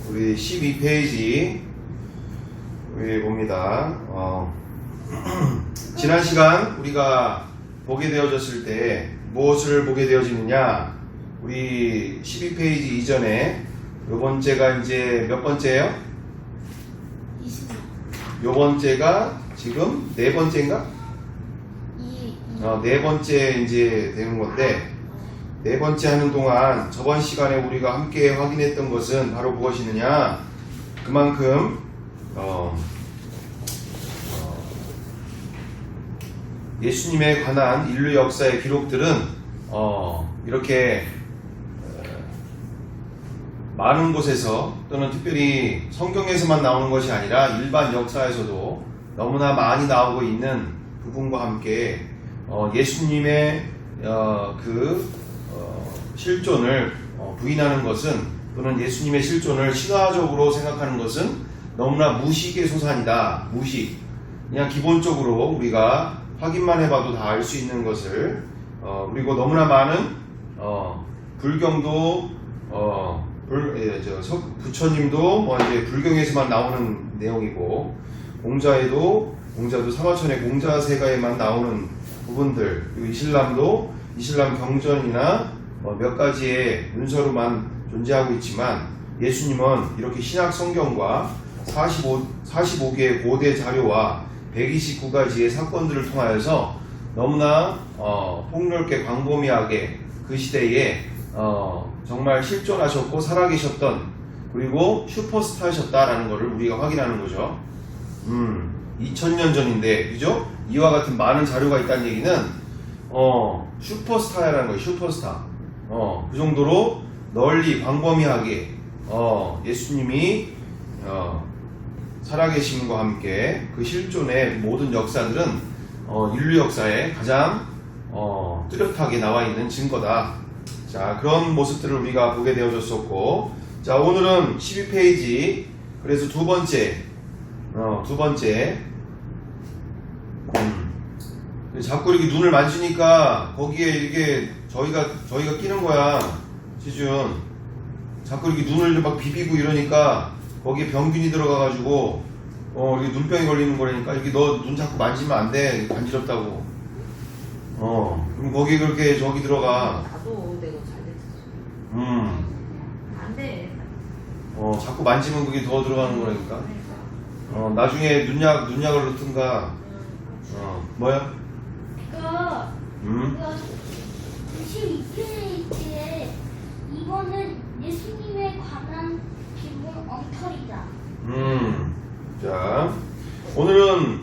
우리 12페이지 우리 봅니다. 지난 시간 우리가 보게 되어졌을 때 무엇을 보게 되어지느냐? 우리 12페이지 이전에 요 번째가 이제 몇 번째예요? 20번. 요 번째가 지금 네 번째인가? 네 번째 이제 되는 건데, 네 번째 하는 동안 저번 시간에 우리가 함께 확인했던 것은 바로 무엇이느냐? 그만큼 예수님에 관한 인류 역사의 기록들은 이렇게 많은 곳에서 또는 특별히 성경에서만 나오는 것이 아니라 일반 역사에서도 너무나 많이 나오고 있는 부분과 함께 예수님의 실존을 부인하는 것은, 또는 예수님의 실존을 신화적으로 생각하는 것은 너무나 무식의 소산이다. 무식. 그냥 기본적으로 우리가 확인만 해봐도 다 알 수 있는 것을, 그리고 너무나 많은 불경도 부처님도 뭐 이제 불경에서만 나오는 내용이고, 공자도 사마천의 공자세가에만 나오는 부분들, 그리고 이슬람 경전이나 몇 가지의 문서로만 존재하고 있지만, 예수님은 이렇게 신약 성경과 45개의 고대 자료와 129가지의 사건들을 통하여서 너무나 폭넓게 광범위하게 그 시대에 정말 실존하셨고 살아계셨던, 그리고 슈퍼스타셨다라는 것을 우리가 확인하는 거죠. 2000년 전인데, 그죠? 이와 같은 많은 자료가 있다는 얘기는 슈퍼스타라는 거예요. 슈퍼스타. 그 정도로 널리 광범위하게 예수님이 살아계심과 함께 그 실존의 모든 역사들은 인류 역사에 가장 뚜렷하게 나와 있는 증거다. 자, 그런 모습들을 우리가 보게 되어졌었고, 자, 오늘은 12페이지, 그래서 두 번째 자꾸 이렇게 눈을 만지니까 거기에 이게 저희가 끼는 거야. 지준 자꾸 이렇게 눈을 막 비비고 이러니까 거기에 병균이 들어가가지고 이게 눈병이 걸리는 거라니까. 이렇게 너 눈 자꾸 만지면 안 돼. 간지럽다고. 그럼 거기 그렇게 저기 들어가. 나도 내가 잘 됐어. 안 돼. 자꾸 만지면 그게 더 들어가는 거라니까. 나중에 눈약을 넣든가. 뭐야? 그거 22페이지에 이거는 예수님에 관한 기본 엉터리다. 자, 오늘은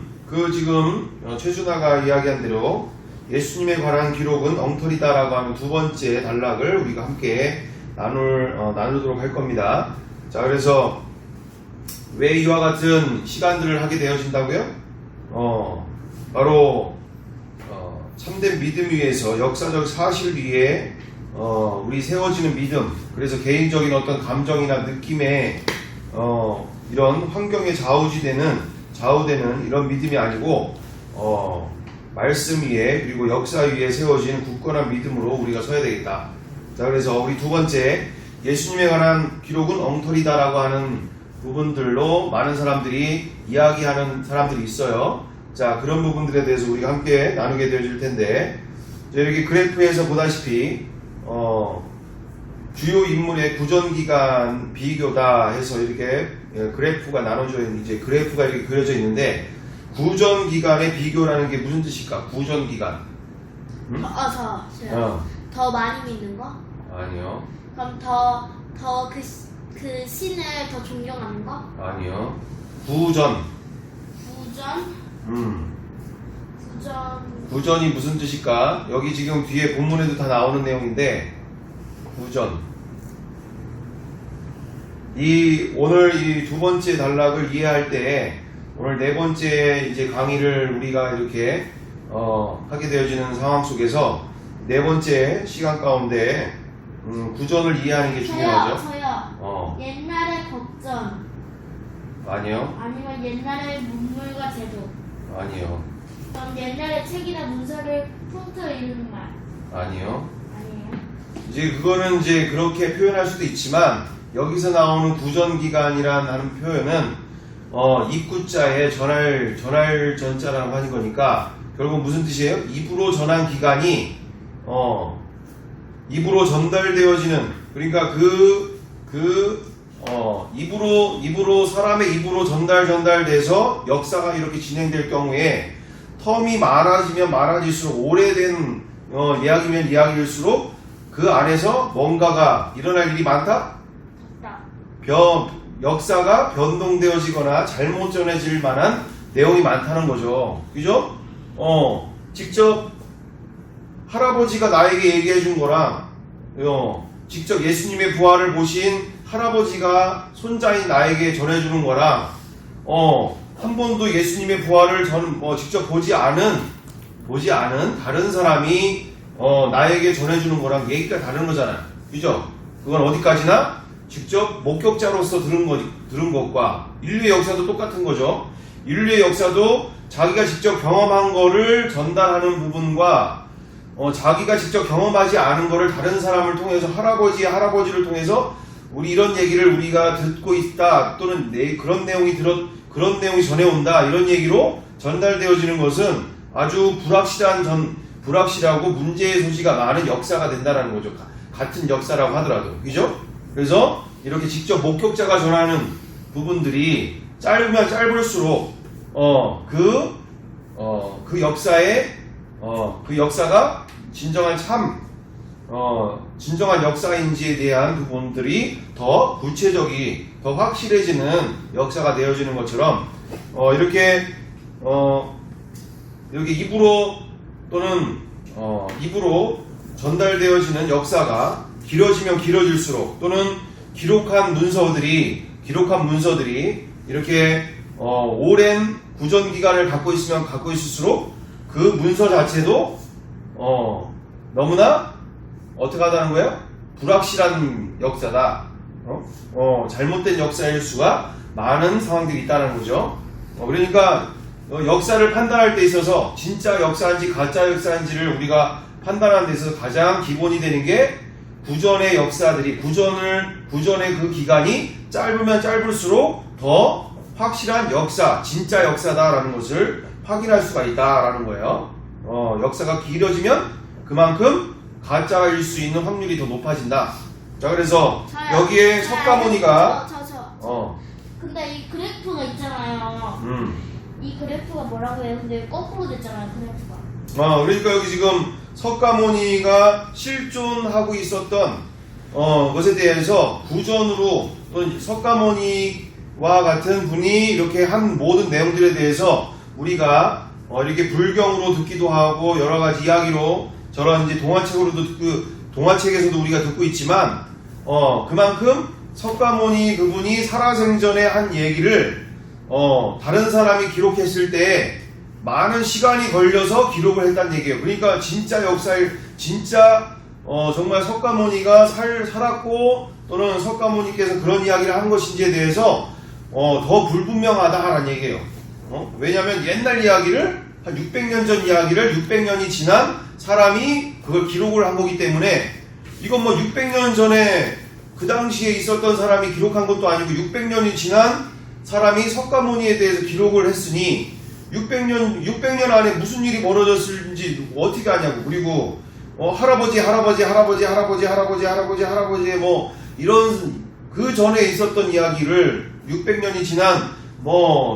지금 최준아가 이야기한 대로 예수님에 관한 기록은 엉터리다라고 하는 두 번째 단락을 우리가 함께 나누도록 할 겁니다. 자, 그래서 왜 이와 같은 시간들을 하게 되어진다고요? 바로 참된 믿음 위에서, 역사적 사실 위에 우리 세워지는 믿음, 그래서 개인적인 어떤 감정이나 느낌에 이런 환경에 좌우되는 이런 믿음이 아니고 말씀 위에, 그리고 역사 위에 세워진 굳건한 믿음으로 우리가 서야 되겠다. 자, 그래서 우리 두 번째, 예수님에 관한 기록은 엉터리다라고 하는 부분들로 많은 사람들이 이야기하는 사람들이 있어요. 자, 그런 부분들에 대해서 우리가 함께 나누게 되어질 텐데, 여기 그래프에서 보다시피 주요 인물의 구전기간 비교다 해서 이렇게 그래프가 나눠져 있는, 이제 그래프가 이렇게 그려져 있는데, 구전기간의 비교라는 게 무슨 뜻일까? 구전기간. 더 많이 믿는 거? 아니요. 그럼 그 신을 더 존경하는 거? 아니요. 구전. 구전이 무슨 뜻일까? 여기 지금 뒤에 본문에도 다 나오는 내용인데, 구전. 오늘 이 두 번째 단락을 이해할 때, 오늘 네 번째 이제 강의를 우리가 이렇게 하게 되어지는 상황 속에서 네 번째 시간 가운데 구전을 이해하는 게 중요하죠. 저요. 옛날의 법전. 아니요. 아니면 옛날의 문물과 제도. 아니요. 그럼 옛날의 책이나 문서를 훑어 읽는 말. 아니요. 아니에요. 이제 그거는 이제 그렇게 표현할 수도 있지만, 여기서 나오는 구전기간이라는 하는 표현은 입구자에 전할 전자라고 하는 거니까 결국 무슨 뜻이에요? 입으로 전한 기간이 입으로 전달되어지는, 그러니까 입으로 사람의 입으로 전달돼서 역사가 이렇게 진행될 경우에 텀이 많아지면 많아질수록 오래된 이야기면 이야기일수록 그 안에서 뭔가가 일어날 일이 많다? 역사가 변동되어지거나 잘못 전해질 만한 내용이 많다는 거죠. 그죠? 직접 할아버지가 나에게 얘기해 준 거랑 직접 예수님의 부활을 보신 할아버지가 손자인 나에게 전해주는 거랑 한 번도 예수님의 부활을 직접 보지 않은 다른 사람이 나에게 전해주는 거랑 얘기가 다른 거잖아요. 그죠? 그건 어디까지나 직접 목격자로서 들은 것과 인류의 역사도 똑같은 거죠. 인류의 역사도 자기가 직접 경험한 거를 전달하는 부분과 자기가 직접 경험하지 않은 거를 다른 사람을 통해서 할아버지를 통해서 우리 이런 얘기를 우리가 듣고 있다, 또는 그런 내용이 전해온다, 이런 얘기로 전달되어지는 것은 아주 불확실하고 문제의 소지가 많은 역사가 된다는 거죠. 같은 역사라고 하더라도. 그죠? 그래서 이렇게 직접 목격자가 전하는 부분들이 짧으면 짧을수록 그 역사가 진정한 역사인지에 대한 부분들이 더 더 확실해지는 역사가 되어지는 것처럼 이렇게 입으로 또는 입으로 전달되어지는 역사가 길어지면 길어질수록, 또는 기록한 문서들이 이렇게 오랜 구전 기간을 갖고 있을수록 그 문서 자체도 너무나 어떻게 하다는 거예요? 불확실한 역사다. 잘못된 역사일 수가 많은 상황들이 있다는 거죠. 그러니까 역사를 판단할 때 있어서 진짜 역사인지 가짜 역사인지를 우리가 판단하는 데 있어서 가장 기본이 되는 게 구전의 역사들이 구전의 그 기간이 짧으면 짧을수록 더 확실한 역사, 진짜 역사다라는 것을 확인할 수가 있다라는 거예요. 역사가 길어지면 그만큼 가짜일 수 있는 확률이 더 높아진다. 자, 그래서 여기에 석가모니가 근데 이 그래프가 있잖아요. 이 그래프가 뭐라고 해요? 근데 거꾸로 됐잖아요, 그래프가. 그러니까 여기 지금 석가모니가 실존하고 있었던 것에 대해서 구전으로, 또는 석가모니와 같은 분이 이렇게 한 모든 내용들에 대해서 우리가 이렇게 불경으로 듣기도 하고 여러 가지 이야기로 저런 이제 동화책에서도 우리가 듣고 있지만 그만큼 석가모니 그분이 살아생전에 한 얘기를 다른 사람이 기록했을 때 많은 시간이 걸려서 기록을 했다는 얘기예요. 그러니까 진짜 정말 석가모니가 살았고, 또는 석가모니께서 그런 이야기를 한 것인지에 대해서 더 불분명하다라는 얘기예요. 왜냐하면 옛날 이야기를, 한 600년 전 이야기를 600년이 지난 사람이 그걸 기록을 한 거기 때문에, 이건 뭐 600년 전에 그 당시에 있었던 사람이 기록한 것도 아니고 600년이 지난 사람이 석가모니에 대해서 기록을 했으니 600년 안에 무슨 일이 벌어졌을지 어떻게 아냐고. 그리고 할아버지의 뭐 이런 그 전에 있었던 이야기를 600년이 지난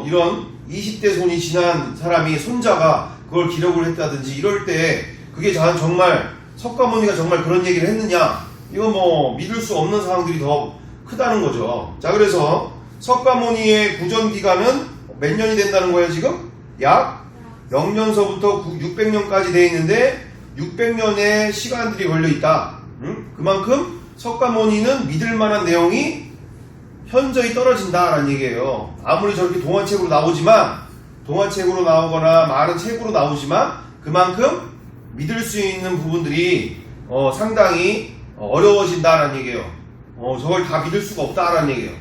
이런 20대 손이 지난 사람이, 손자가 그걸 기록을 했다든지 이럴 때 그게 정말 석가모니가 정말 그런 얘기를 했느냐, 이건 믿을 수 없는 상황들이 더 크다는 거죠. 자, 그래서 석가모니의 구전 기간은 몇 년이 된다는 거예요? 지금 약 0년서부터 600년까지 돼 있는데 600년의 시간들이 걸려 있다. 그만큼 석가모니는 믿을 만한 내용이 현저히 떨어진다라는 얘기예요. 아무리 저렇게 동화책으로 나오거나 많은 책으로 나오지만 그만큼 믿을 수 있는 부분들이 상당히 어려워진다라는 얘기예요. 저걸 다 믿을 수가 없다라는 얘기예요.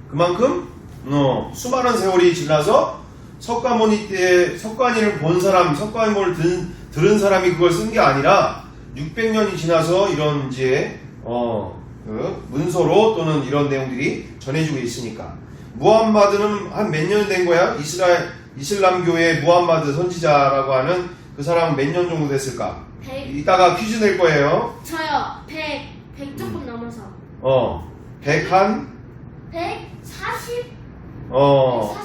그만큼 수많은 세월이 지나서 석가모니 때 석가모니를 본 사람, 석가모니를 들은 사람이 그걸 쓴 게 아니라 600년이 지나서 이런 이제 그 문서로 또는 이런 내용들이 전해지고 있으니까. 무함마드는 한 몇 년 된 거야? 이슬람교의 무함마드 선지자라고 하는 그 사람은 몇 년 정도 됐을까? 100. 이따가 퀴즈 낼 거예요. 저요. 100 조금 넘어서. 100한 140. 어,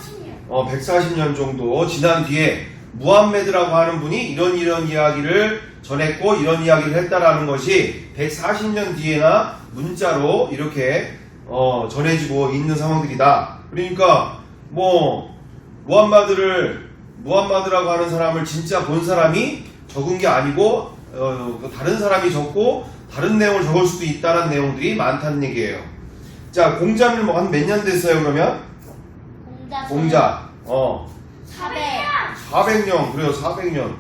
140년. 140년 정도 지난 뒤에 무함메드라고 하는 분이 이런 이야기를 전했고 이런 이야기를 했다라는 것이 140년 뒤에나 문자로 이렇게 전해지고 있는 상황들이다. 그러니까 뭐 무함마드라고 하는 사람을 진짜 본 사람이 적은 게 아니고 다른 사람이 적고 다른 내용을 적을 수도 있다는 내용들이 많다는 얘기예요. 자, 공자는 뭐 한 몇 년 됐어요 그러면? 공자 400년. 그래요. 400년.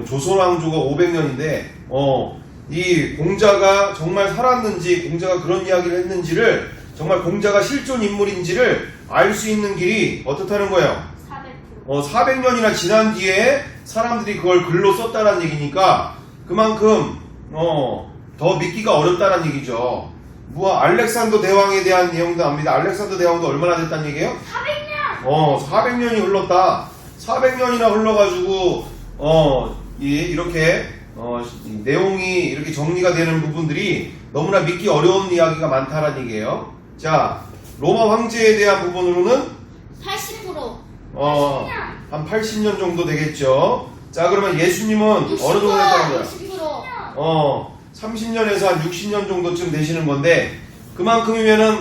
조선왕조가 500년인데 이 공자가 정말 살았는지 공자가 그런 이야기를 했는지를 정말 공자가 실존 인물인지를 알 수 있는 길이 어떻다는 거예요? 400년이나 지난 뒤에 사람들이 그걸 글로 썼다는 얘기니까 그만큼 더 믿기가 어렵다는 얘기죠. 알렉산더 대왕에 대한 내용도 압니다. 알렉산더 대왕도 얼마나 됐다는 얘기예요? 400년. 400년이 흘렀다. 400년이나 흘러가지고 이렇게 내용이 이렇게 정리가 되는 부분들이 너무나 믿기 어려운 이야기가 많다라는 얘기예요. 자, 로마 황제에 대한 부분으로는 80%. 한 80년 정도 되겠죠. 자, 그러면 예수님은 어느 정도 됐다는 거야? 60%. 30년에서 한 60년 정도쯤 되시는 건데 그만큼이면은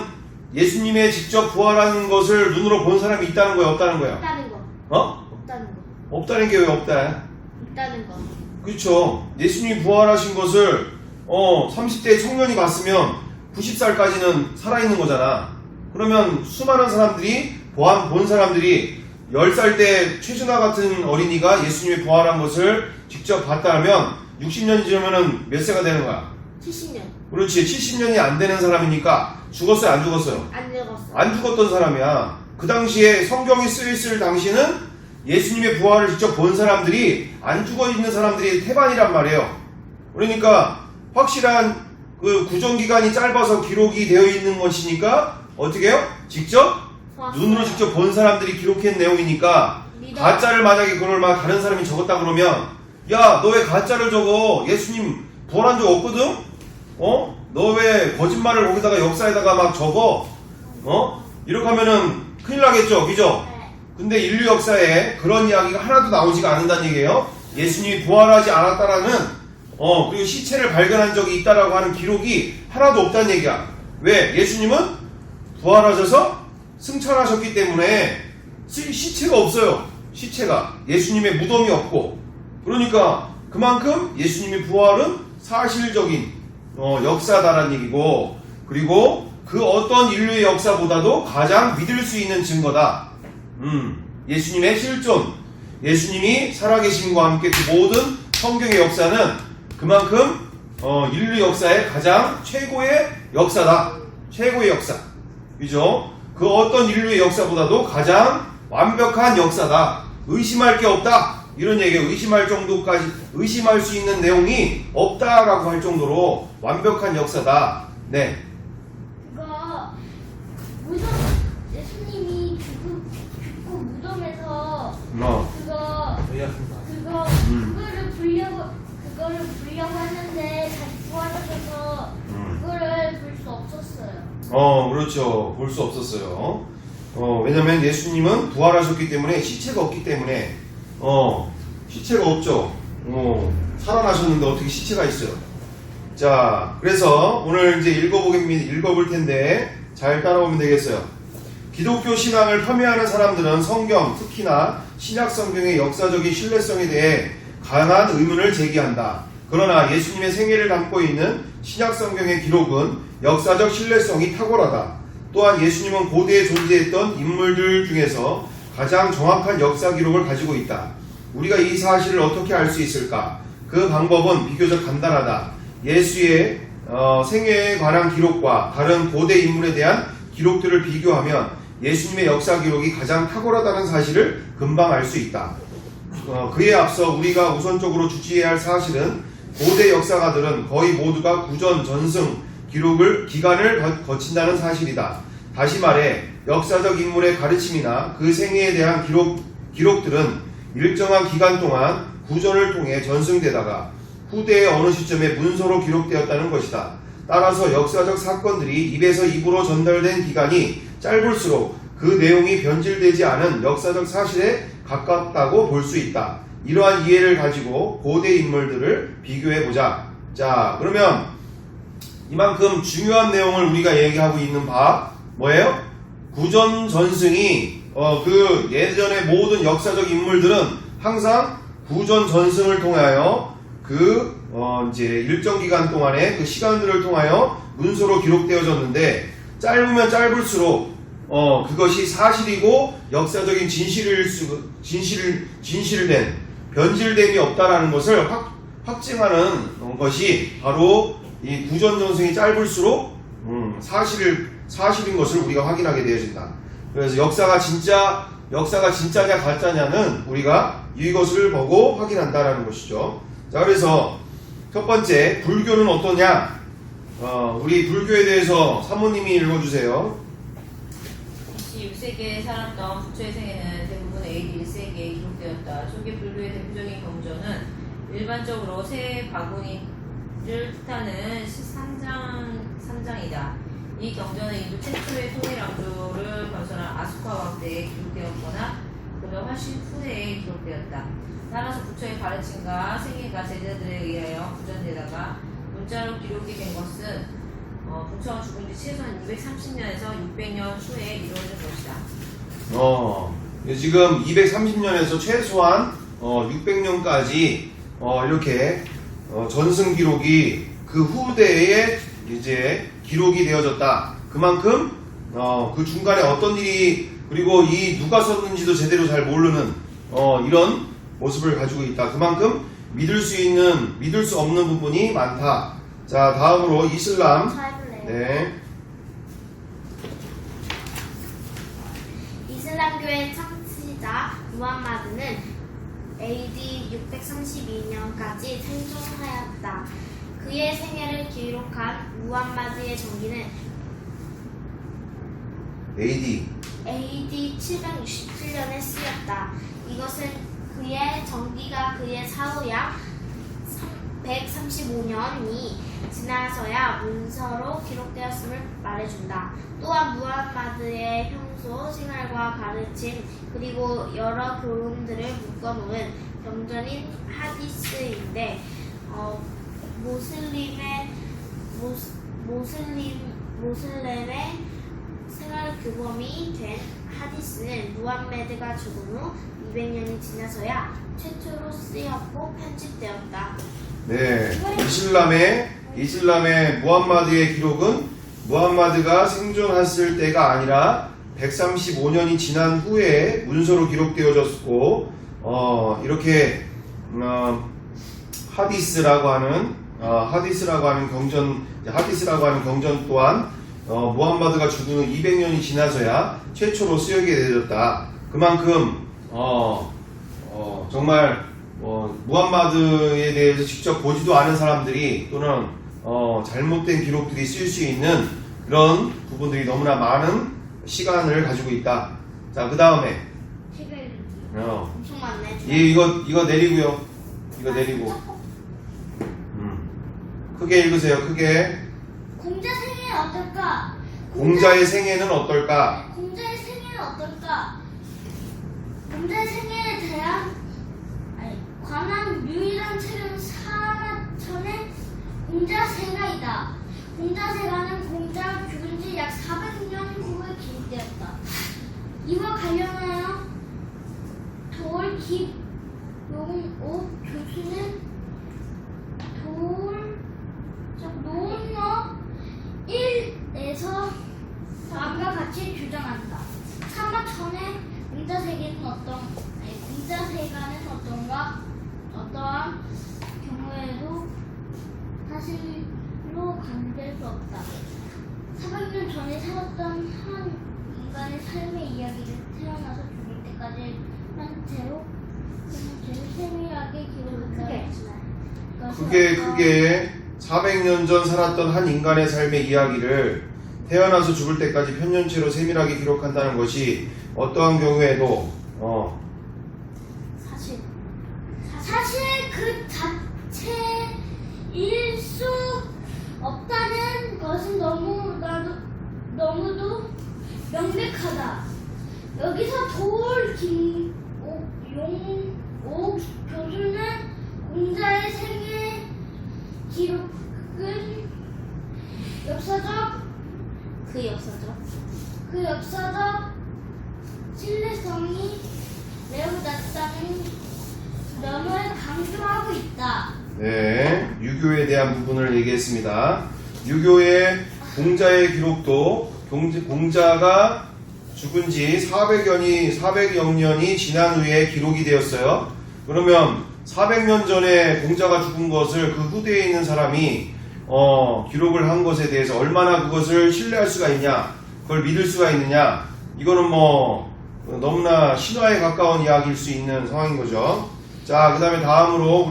예수님의 직접 부활하는 것을 눈으로 본 사람이 있다는 거야, 없다는 거야? 없다는 거. 없다는 거. 없다는 게 왜 없다? 있다는 거. 그렇죠. 예수님이 부활하신 것을 30대 청년이 봤으면 90살까지는 살아있는 거잖아. 그러면 수많은 사람들이 본 사람들이 10살 때 최준하 같은 어린이가 예수님이 부활한 것을 직접 봤다면 60년이 지나면은 몇 세가 되는 거야? 70년. 그렇지. 70년이 안 되는 사람이니까 죽었어요, 안 죽었어요? 안 늙었어. 안 죽었던 사람이야. 그 당시에 성경이 쓰여있을 당시는 예수님의 부활을 직접 본 사람들이 안 죽어 있는 사람들이 태반이란 말이에요. 그러니까 확실한 그 구정기간이 짧아서 기록이 되어 있는 것이니까 어떻게 해요? 직접 눈으로 직접 본 사람들이 기록한 내용이니까 가짜를 만약에 그걸 막 다른 사람이 적었다 그러면 야, 너 왜 가짜를 적어? 예수님 부활한 적 없거든? 너 왜 거짓말을 거기다가 역사에다가 막 적어? 이렇게 하면은 큰일 나겠죠, 그죠? 네. 근데 인류 역사에 그런 이야기가 하나도 나오지가 않는다는 얘기예요. 예수님이 부활하지 않았다라는 그리고 시체를 발견한 적이 있다라고 하는 기록이 하나도 없다는 얘기야. 왜? 예수님은 부활하셔서 승천하셨기 때문에 시체가 없어요. 시체가 예수님의 무덤이 없고 그러니까 그만큼 예수님의 부활은 사실적인 역사다라는 얘기고 그리고 그 어떤 인류의 역사보다도 가장 믿을 수 있는 증거다. 예수님의 실존, 예수님이 살아계심과 함께 그 모든 성경의 역사는 그만큼 인류 역사의 가장 최고의 역사다. 최고의 역사. 그죠? 그 어떤 인류의 역사보다도 가장 완벽한 역사다. 의심할 게 없다. 이런 얘기예요. 의심할 수 있는 내용이 없다라고 할 정도로 완벽한 역사다. 네. 그거 무덤 예수님이 죽고 무덤에서 그거를 보려고 하는데 다시 부활하셔서 그거를 볼 수 없었어요. 그렇죠. 볼 수 없었어요. 왜냐면 예수님은 부활하셨기 때문에 시체가 없기 때문에 시체가 없죠. 살아나셨는데 어떻게 시체가 있어요? 자, 그래서 오늘 이제 읽어볼 텐데 잘 따라오면 되겠어요. 기독교 신앙을 폄훼하는 사람들은 성경, 특히나 신약 성경의 역사적인 신뢰성에 대해 강한 의문을 제기한다. 그러나 예수님의 생애를 담고 있는 신약 성경의 기록은 역사적 신뢰성이 탁월하다. 또한 예수님은 고대에 존재했던 인물들 중에서 가장 정확한 역사 기록을 가지고 있다. 우리가 이 사실을 어떻게 알 수 있을까? 그 방법은 비교적 간단하다. 예수의 생애에 관한 기록과 다른 고대 인물에 대한 기록들을 비교하면 예수님의 역사 기록이 가장 탁월하다는 사실을 금방 알 수 있다. 그에 앞서 우리가 우선적으로 주시해야 할 사실은 고대 역사가들은 거의 모두가 구전, 전승, 기간을 거친다는 사실이다. 다시 말해 역사적 인물의 가르침이나 그 생애에 대한 기록들은 일정한 기간 동안 구전을 통해 전승되다가 후대의 어느 시점에 문서로 기록되었다는 것이다. 따라서 역사적 사건들이 입에서 입으로 전달된 기간이 짧을수록 그 내용이 변질되지 않은 역사적 사실에 가깝다고 볼 수 있다. 이러한 이해를 가지고 고대 인물들을 비교해보자. 자, 그러면 이만큼 중요한 내용을 우리가 얘기하고 있는 바 뭐예요? 구전 전승이 그 예전의 모든 역사적 인물들은 항상 구전 전승을 통하여 이제 일정 기간 동안의 그 시간들을 통하여 문서로 기록되어졌는데 짧으면 짧을수록 그것이 사실이고 역사적인 진실된 변질됨이 없다라는 것을 확증하는 것이 바로 이 구전 전승이 짧을수록 사실인 것을 우리가 확인하게 되어진다. 그래서 역사가 진짜냐 가짜냐는 우리가 이것을 보고 확인한다라는 것이죠. 자, 그래서 첫 번째 불교는 어떠냐? 우리 불교에 대해서 사모님이 읽어주세요. BC 6세기에 살았던 부처의 생애는 대부분 AD 1세기에 기록되었다. 초기 불교의 대표적인 경전은 일반적으로 새 바구니를 뜻하는 3장이다. 이 경전은 인도 최초의 통일왕조를 건설한 아수카 왕 때에 기록되었거나 그보다 훨씬 후대에 기록되었다. 따라서 부처의 가르침과 생애가 제자들에 의하여 구전되다가 문자로 기록이 된 것은 부처가 죽은 지 최소한 230년에서 600년 후에 이루어진 것이다. 지금 230년에서 최소한 600년까지 이렇게 전승 기록이 그 후대에 이제 기록이 되어졌다. 그만큼 그 중간에 어떤 일이 그리고 이 누가 썼는지도 제대로 잘 모르는 이런 모습을 가지고 있다. 그만큼 믿을 수 없는 부분이 많다. 자, 다음으로 이슬람. 네. 이슬람교의 창시자 무함마드는 AD 632년까지 생존하였다. 그의 생애를 기록한 무함마드의 전기는 AD 767년에 쓰였다. 이것은 그의 전기가 그의 사후 약 135년이 지나서야 문서로 기록되었음을 말해준다. 또한 무함마드의 평소 생활과 가르침 그리고 여러 교훈들을 묶어놓은 경전인 하디스인데 모슬렘의 생활 규범이 된 하디스는 무함메드가 죽은 후 200년이 지나서야 최초로 쓰였고 편집되었다. 네, 이슬람의 무함마드의 기록은 무함마드가 생존했을 때가 아니라 135년이 지난 후에 문서로 기록되어졌고 이렇게 하디스라고 하는 경전 또한 무함마드가 죽은 후 200년이 지나서야 최초로 쓰여지게 되어졌다. 그만큼 정말 무함마드에 대해서 직접 보지도 않은 사람들이 또는 잘못된 기록들이 쓰일 수 있는 그런 부분들이 너무나 많은 시간을 가지고 있다. 자, 그 다음에 엄청 많네. 이거 내리고요. 이거 내리고 크게 읽으세요. 크게. 공자 생애는 어떨까? 공자의 생애는 어떨까? 공자의 생애는 어떨까? 공자의 생애에 대한 관한 유일한 책은 사라천의 공자세가이다. 공자세가는 공자가 죽은 지 약 400년 후에 기록되었다. 이와 관련하여 돌깃용옥 교수는 노너 1에서 다음과 같이 주장한다. 사마천의 공자세가는 어떠한 경우에도 사실로 간될 수 없다. 400년 전에 살았던 한 인간의 삶의 이야기를 태어나서 죽을 때까지 한 채로 세밀하게 기록했다. 크게 400년 전 살았던 한 인간의 삶의 이야기를 태어나서 죽을 때까지 편년체로 세밀하게 기록한다는 것이 어떠한 경우에도 사실 그 자체일 수 없다는 것은 너무도 명백하다. 여기서 도올 김용옥 교수는 공자의 생애 기록은 그 역사적 신뢰성이 매우 낮다는 점을 강조하고 있다. 네, 유교에 대한 부분을 얘기했습니다. 유교의 공자의 기록도 공자가 죽은 지 400여 년이 지난 후에 기록이 되었어요. 그러면 400년 전에 공자가 죽은 것을 그 후대에 있는 사람이 기록을 한 것에 대해서 얼마나 그것을 신뢰할 수가 있냐, 그걸 믿을 수가 있느냐, 이거는 뭐 너무나 신화에 가까운 이야기일 수 있는 상황인 거죠. 자, 그 다음에 다음으로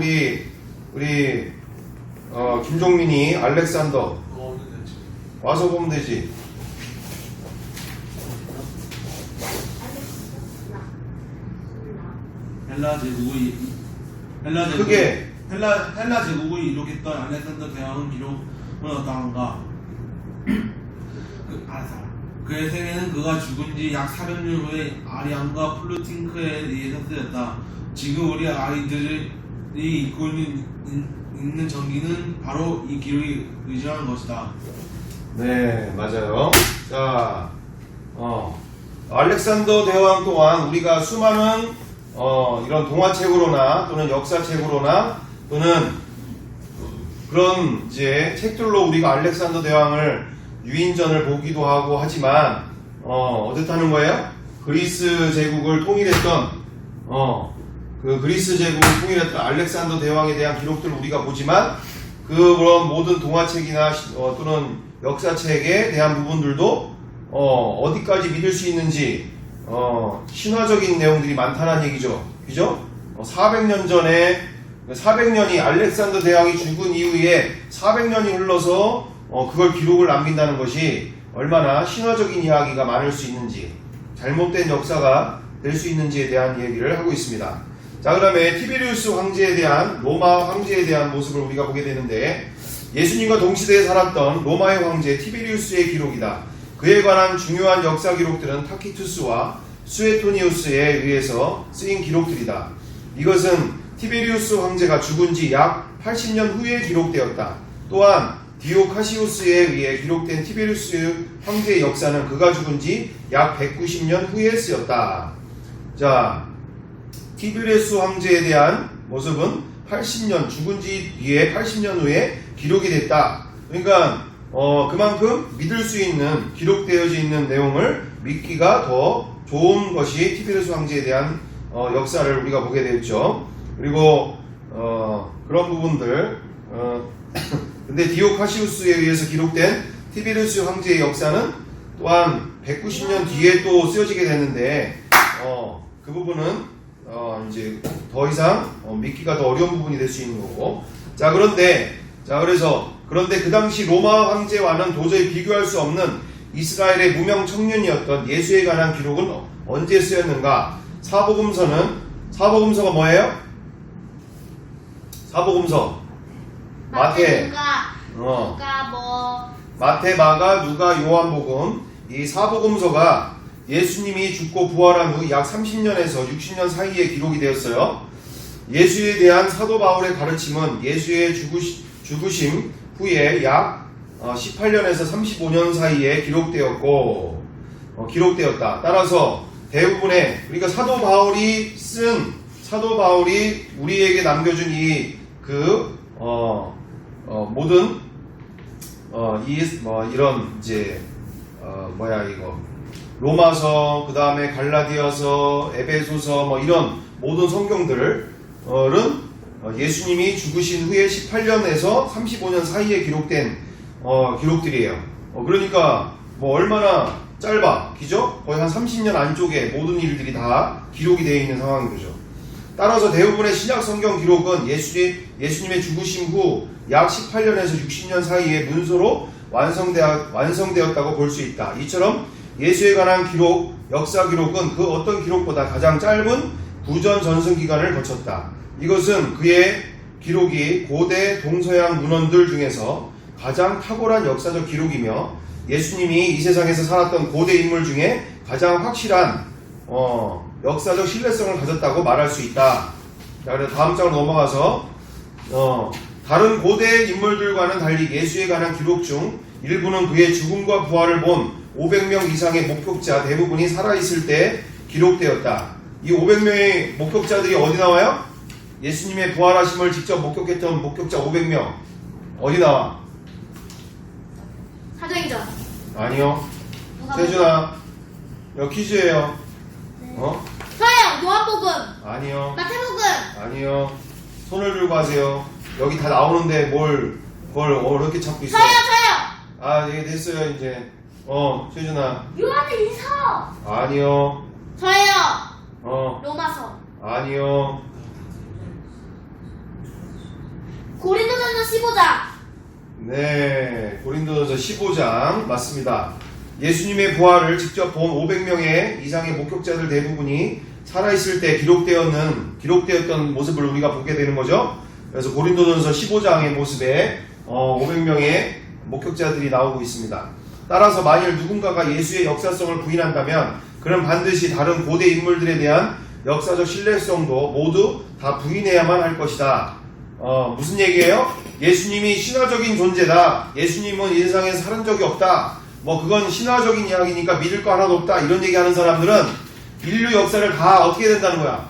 우리 김종민이 알렉산더 와서 보면 되지. 헬라 제국을 이룩했던 알렉산더 대왕은 기록은 어떠한가? 그의 생애는 그가 죽은 지 약 400년 후에 아리안과 플루팅크에 의해서 쓰였다. 지금 우리 아이들이 읽고 있는 전기는 바로 이 기록이 의지하는 것이다. 네, 맞아요. 자, 알렉산더 대왕 또한 우리가 수많은 이런 동화책으로나 또는 역사책으로나 또는 그런 이제 책들로 우리가 알렉산더 대왕을 유인전을 보기도 하고 하지만 어떻다는 거예요? 그리스 제국을 통일했던 그 그리스 제국을 통일했던 알렉산더 대왕에 대한 기록들을 우리가 보지만 그런 모든 동화책이나 또는 역사책에 대한 부분들도 어디까지 믿을 수 있는지 신화적인 내용들이 많다는 얘기죠. 그죠? 400년 전에 400년이 알렉산더 대왕이 죽은 이후에 400년이 흘러서 그걸 기록을 남긴다는 것이 얼마나 신화적인 이야기가 많을 수 있는지, 잘못된 역사가 될 수 있는지에 대한 얘기를 하고 있습니다. 자, 그 다음에 티베리우스 황제에 대한, 로마 황제에 대한 모습을 우리가 보게 되는데, 예수님과 동시대에 살았던 로마의 황제 티베리우스의 기록이다. 그에 관한 중요한 역사 기록들은 타키투스와 수에토니우스에 의해서 쓰인 기록들이다. 이것은 티베리우스 황제가 죽은 지 약 80년 후에 기록되었다. 또한 디오카시우스에 의해 기록된 티베리우스 황제의 역사는 그가 죽은 지 약 190년 후에 쓰였다. 자, 티베리우스 황제에 대한 모습은 80년, 죽은 지 뒤에 80년 후에 기록이 됐다. 그러니까 그만큼 믿을 수 있는, 기록되어져 있는 내용을 믿기가 더 좋은 것이 티베리우스 황제에 대한 역사를 우리가 보게 되었죠. 그리고 그런 부분들 근데 디오카시우스에 의해서 기록된 티베리우스 황제의 역사는 또한 190년 뒤에 또 쓰여지게 됐는데 그 부분은 이제 더 이상 믿기가 더 어려운 부분이 될 수 있는 거고. 자, 그런데 그 당시 로마 황제와는 도저히 비교할 수 없는 이스라엘의 무명 청년이었던 예수에 관한 기록은 언제 쓰였는가? 사복음서가 뭐예요? 사복음서 마태, 마태, 마가, 누가, 요한복음, 이 사복음서가 예수님이 죽고 부활한 후 약 30년에서 60년 사이에 기록이 되었어요. 예수에 대한 사도 바울의 가르침은 예수의 죽으심 후에 약 18년에서 35년 사이에 기록되었다. 따라서 대부분의, 그러니까 사도 바울이 우리에게 남겨준 모든 이런 이제 로마서, 그 다음에 갈라디아서, 에베소서 이런 모든 성경들은 예수님이 죽으신 후에 18년에서 35년 사이에 기록된 기록들이에요. 그러니까 얼마나 짧아, 그죠? 거의 한 30년 안쪽에 모든 일들이 다 기록이 되어 있는 상황인 거죠. 따라서 대부분의 신약 성경 기록은 예수님의 죽으심 후 약 18년에서 60년 사이에 문서로 완성되었다고 볼 수 있다. 이처럼 예수에 관한 기록, 역사 기록은 그 어떤 기록보다 가장 짧은 구전 전승 기간을 거쳤다. 이것은 그의 기록이 고대 동서양 문헌들 중에서 가장 탁월한 역사적 기록이며 예수님이 이 세상에서 살았던 고대 인물 중에 가장 확실한 역사적 신뢰성을 가졌다고 말할 수 있다. 자, 그래서 다음 장으로 넘어가서 다른 고대 인물들과는 달리 예수에 관한 기록 중 일부는 그의 죽음과 부활을 본 500명 이상의 목격자 대부분이 살아있을 때 기록되었다. 이 500명의 목격자들이 어디 나와요? 예수님의 부활하심을 직접 목격했던 목격자 500명 어디 나와? 사도행전. 아니요. 세준아, 여기 퀴즈예요. 네. 어? 요한복음. 아니요. 마태복음. 아니요. 손을 들고 하세요. 여기 다 나오는데 그걸 어렵게 찾고 있어요. 저요. 아, 예, 됐어요, 이제. 세준아. 요한일서. 아니요. 저요. 로마서. 아니요. 고린도전서 15장. 네, 고린도전서 15장 맞습니다. 예수님의 부활을 직접 본 500명의 이상의 목격자들 대부분이 살아있을 때 기록되었던 모습을 우리가 보게 되는 거죠. 그래서 고린도전서 15장의 모습에 500명의 목격자들이 나오고 있습니다. 따라서 만일 누군가가 예수의 역사성을 부인한다면 그는 반드시 다른 고대 인물들에 대한 역사적 신뢰성도 모두 다 부인해야만 할 것이다. 무슨 얘기예요? 예수님이 신화적인 존재다. 예수님은 이 세상에서 살은 적이 없다. 그건 신화적인 이야기니까 믿을 거 하나도 없다. 이런 얘기하는 사람들은 인류 역사를 다 어떻게 된다는 거야?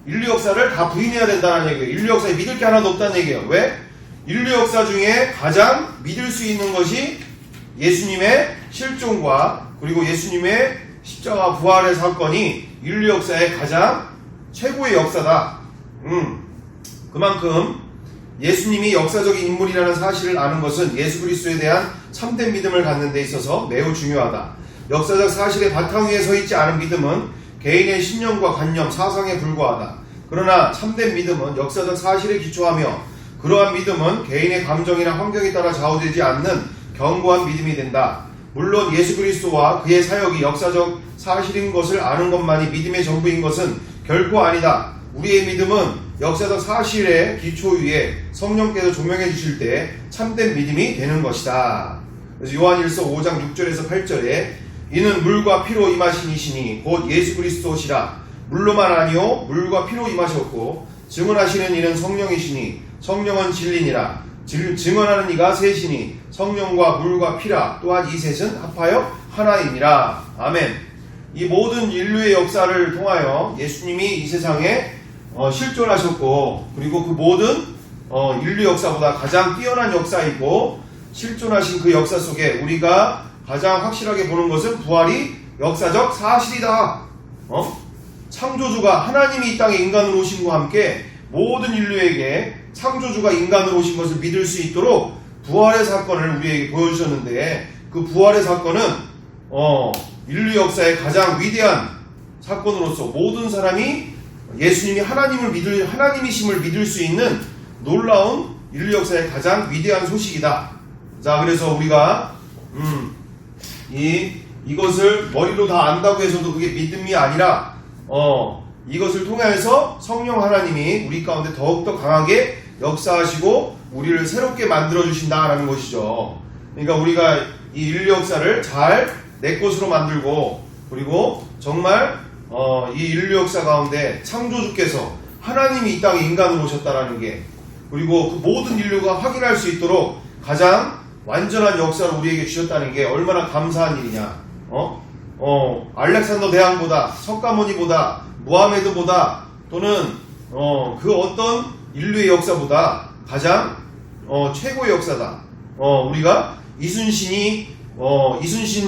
인류 역사를 다 부인해야 된다는 얘기예요. 인류 역사에 믿을 게 하나도 없다는 얘기예요. 왜? 인류 역사 중에 가장 믿을 수 있는 것이 예수님의 실존과 그리고 예수님의 십자가 부활의 사건이 인류 역사의 가장 최고의 역사다. 그만큼 예수님이 역사적인 인물이라는 사실을 아는 것은 예수 그리스도에 대한 참된 믿음을 갖는 데 있어서 매우 중요하다. 역사적 사실의 바탕 위에 서 있지 않은 믿음은 개인의 신념과 관념, 사상에 불과하다. 그러나 참된 믿음은 역사적 사실에 기초하며 그러한 믿음은 개인의 감정이나 환경에 따라 좌우되지 않는 견고한 믿음이 된다. 물론 예수 그리스도와 그의 사역이 역사적 사실인 것을 아는 것만이 믿음의 전부인 것은 결코 아니다. 우리의 믿음은 역사적 사실의 기초 위에 성령께서 조명해 주실 때 참된 믿음이 되는 것이다. 그래서 요한일서 5장 6절에서 8절에 이는 물과 피로 임하신 이시니 곧 예수 그리스도시라. 물로만 아니요 물과 피로 임하셨고 증언하시는 이는 성령이시니 성령은 진리니라. 증언하는 이가 셋이니 성령과 물과 피라. 또한 이 셋은 합하여 하나이니라. 아멘. 이 모든 인류의 역사를 통하여 예수님이 이 세상에 실존하셨고 그리고 그 모든 인류 역사보다 가장 뛰어난 역사이고 실존하신 그 역사 속에 우리가 가장 확실하게 보는 것은 부활이 역사적 사실이다. 창조주가 하나님이 이 땅에 인간으로 오신 것과 함께 모든 인류에게 창조주가 인간으로 오신 것을 믿을 수 있도록 부활의 사건을 우리에게 보여주셨는데 그 부활의 사건은 인류 역사의 가장 위대한 사건으로서 모든 사람이 예수님이 하나님이심을 믿을 수 있는 놀라운 인류 역사의 가장 위대한 소식이다. 자, 그래서 우리가 이것을 머리로 다 안다고 해서도 그게 믿음이 아니라 이것을 통해서 성령 하나님이 우리 가운데 더욱더 강하게 역사하시고 우리를 새롭게 만들어 주신다라는 것이죠. 그러니까 우리가 이 인류 역사를 잘 내 것으로 만들고 그리고 정말 이 인류 역사 가운데 창조주께서 하나님이 이 땅에 인간으로 오셨다라는 게 그리고 그 모든 인류가 확인할 수 있도록 가장 완전한 역사를 우리에게 주셨다는 게 얼마나 감사한 일이냐. 알렉산더 대왕보다 석가모니보다 무하메드보다 또는 그 어떤 인류의 역사보다 가장 최고의 역사다. 우리가 이순신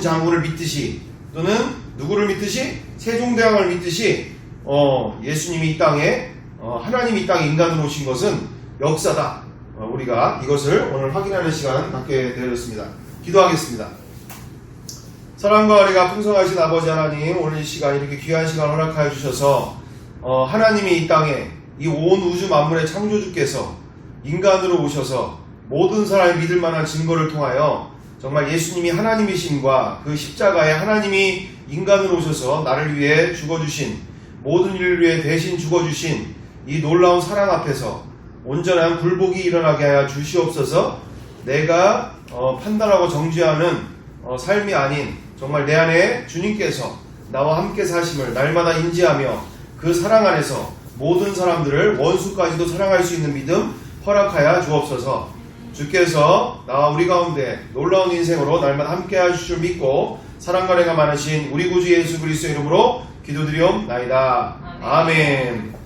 장군을 믿듯이 또는 누구를 믿듯이 세종대왕을 믿듯이 예수님이 이 땅에 하나님이 이 땅에 인간으로 오신 것은 역사다. 우리가 이것을 오늘 확인하는 시간 갖게 되었습니다. 기도하겠습니다. 사랑과 은혜가 풍성하신 아버지 하나님, 오늘 이 시간 이렇게 귀한 시간 허락하여 주셔서 하나님이 이 땅에 이 온 우주 만물의 창조주께서 인간으로 오셔서 모든 사람이 믿을 만한 증거를 통하여 정말 예수님이 하나님이신과 그 십자가에 하나님이 인간으로 오셔서 나를 위해 죽어주신, 모든 일을 위해 대신 죽어주신 이 놀라운 사랑 앞에서 온전한 굴복이 일어나게 하여 주시옵소서. 내가 판단하고 정죄하는 삶이 아닌 정말 내 안에 주님께서 나와 함께 사심을 날마다 인지하며 그 사랑 안에서 모든 사람들을 원수까지도 사랑할 수 있는 믿음 허락하여 주옵소서. 주께서 나와 우리 가운데 놀라운 인생으로 날마다 함께 하실 줄 믿고 사랑과 은혜가 많으신 우리 구주 예수 그리스도 이름으로 기도드리옵나이다. 아멘.